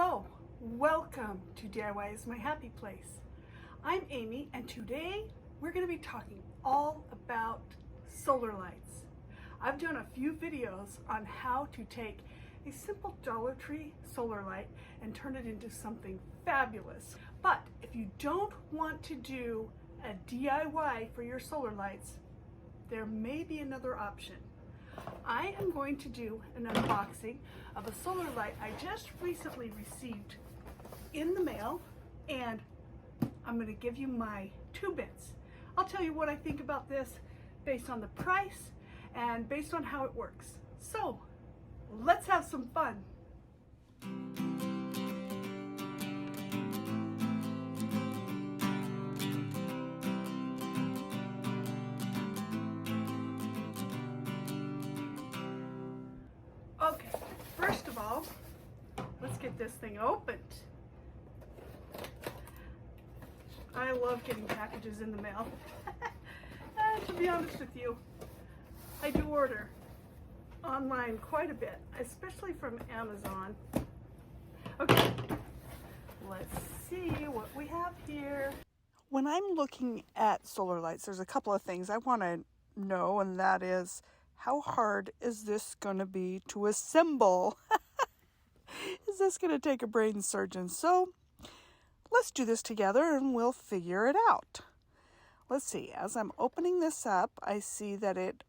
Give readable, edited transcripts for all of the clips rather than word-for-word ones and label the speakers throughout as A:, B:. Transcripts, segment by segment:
A: Hello, welcome to DIY is my happy place. I'm Amy and today we're going to be talking all about solar lights. I've done a few videos on how to take a simple Dollar Tree solar light and turn it into something fabulous. But if you don't want to do a DIY for your solar lights, there may be another option. I am going to do an unboxing of a solar light I just recently received in the mail, and I'm going to give you my 2 bits. I'll tell you what I think about this based on the price and based on how it works. So let's have some fun. Okay, first of all, let's get this thing opened. I love getting packages in the mail. And to be honest with you, I do order online quite a bit, especially from Amazon. Okay, let's see what we have here. When I'm looking at solar lights, there's a couple of things I want to know, and that is, how hard is this going to be to assemble? Is this going to take a brain surgeon? So let's do this together and we'll figure it out. Let's see, as I'm opening this up, I see that it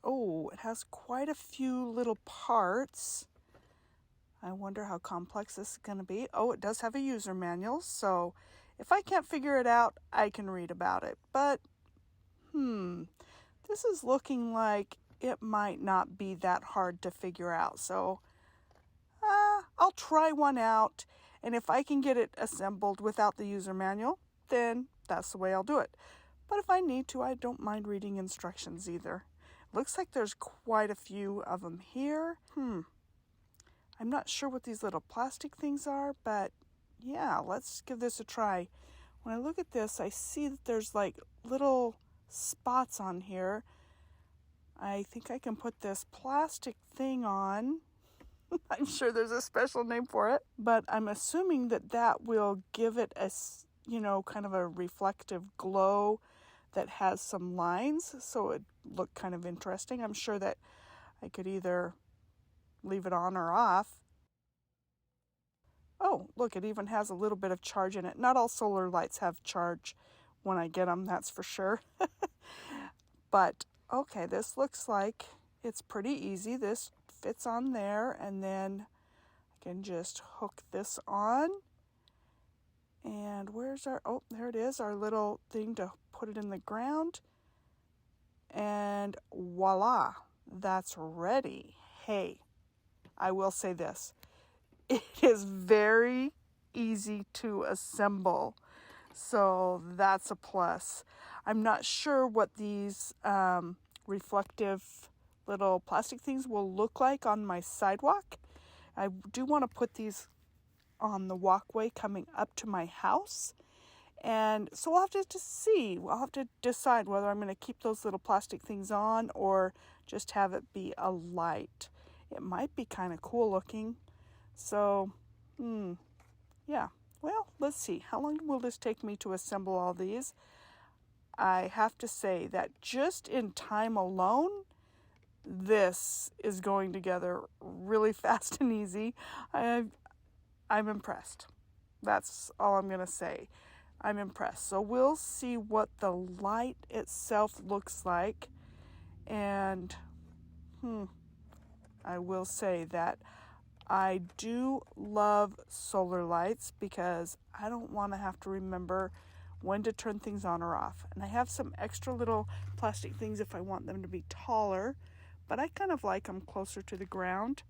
A: has quite a few little parts. I wonder how complex this is going to be. Oh, it does have a user manual, so if I can't figure it out, I can read about it. But, this is looking like it might not be that hard to figure out. So I'll try one out, and if I can get it assembled without the user manual, then that's the way I'll do it. But if I need to, I don't mind reading instructions either. Looks like there's quite a few of them here. I'm not sure what these little plastic things are, but yeah, let's give this a try. When I look at this, I see that there's like little spots on here. I think I can put this plastic thing on. I'm sure there's a special name for it, but I'm assuming that that will give it a, kind of a reflective glow that has some lines, so it look kind of interesting. I'm sure that I could either leave it on or off. Oh, look, it even has a little bit of charge in it. Not all solar lights have charge when I get them, that's for sure. But okay, this looks like it's pretty easy. This fits on there, and then I can just hook this on. And where's our, there it is, our little thing to put it in the ground. And voila, that's ready. Hey, I will say this. It is very easy to assemble. So that's a plus. I'm not sure what these reflective little plastic things will look like on my sidewalk. I do want to put these on the walkway coming up to my house. And so we'll have to just see. We'll have to decide whether I'm going to keep those little plastic things on or just have it be a light. It might be kind of cool looking. So, yeah. Well, let's see. How long will this take me to assemble all these? I have to say that just in time alone, this is going together really fast and easy. I'm impressed. That's all I'm going to say. I'm impressed. So we'll see what the light itself looks like. And I will say that I do love solar lights because I don't want to have to remember when to turn things on or off. And I have some extra little plastic things if I want them to be taller, but I kind of like them closer to the ground.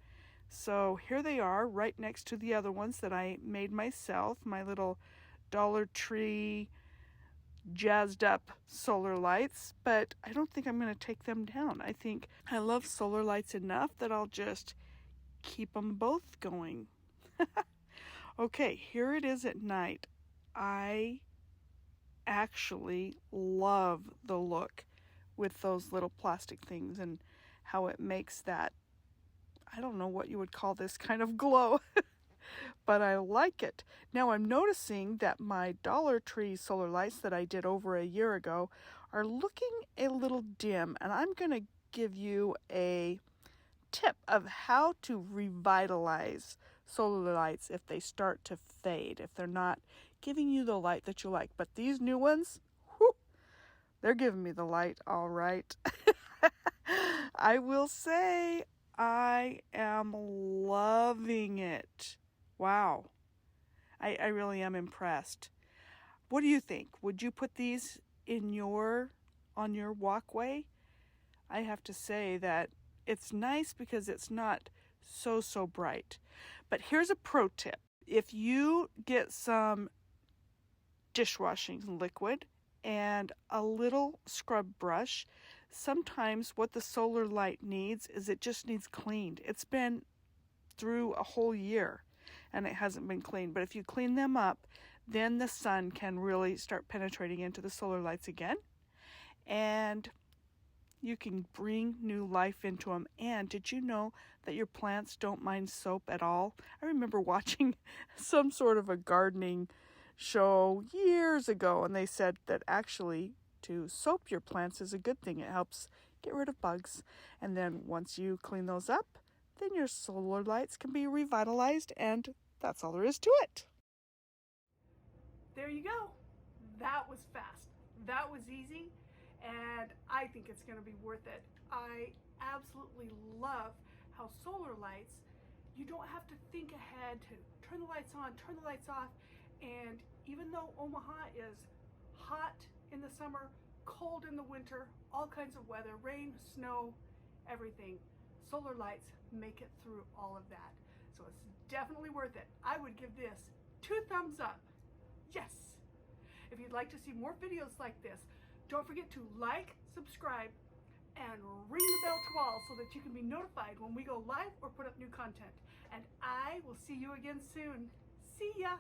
A: So here they are right next to the other ones that I made myself, my little Dollar Tree jazzed up solar lights, but I don't think I'm going to take them down. I think I love solar lights enough that I'll just keep them both going. Okay, here it is at night. I actually love the look with those little plastic things and how it makes that, I don't know what you would call this kind of glow. but I like it. Now I'm noticing that my Dollar Tree solar lights that I did over a year ago are looking a little dim, and I'm going to give you a tip of how to revitalize solar lights if they start to fade, if they're not giving you the light that you like. But these new ones, whew, they're giving me the light, all right. I will say I am loving it. Wow. I really am impressed. What do you think? Would you put these on your walkway? I have to say that it's nice because it's not so bright. But here's a pro tip. If you get some dishwashing liquid and a little scrub brush, sometimes what the solar light needs is it just needs cleaned. It's been through a whole year and it hasn't been cleaned. But if you clean them up, then the sun can really start penetrating into the solar lights again. And you can bring new life into them. And did you know that your plants don't mind soap at all? I remember watching some sort of a gardening show years ago, and they said that actually to soap your plants is a good thing. It helps get rid of bugs. And then once you clean those up, then your solar lights can be revitalized, and that's all there is to it. There you go. That was fast. That was easy. And I think it's going to be worth it. I absolutely love how solar lights, you don't have to think ahead to turn the lights on, turn the lights off. And even though Omaha is hot in the summer, cold in the winter, all kinds of weather, rain, snow, everything, solar lights make it through all of that. So it's definitely worth it. I would give this 2 thumbs up. Yes. If you'd like to see more videos like this, don't forget to like, subscribe, and ring the bell to all so that you can be notified when we go live or put up new content. And I will see you again soon. See ya!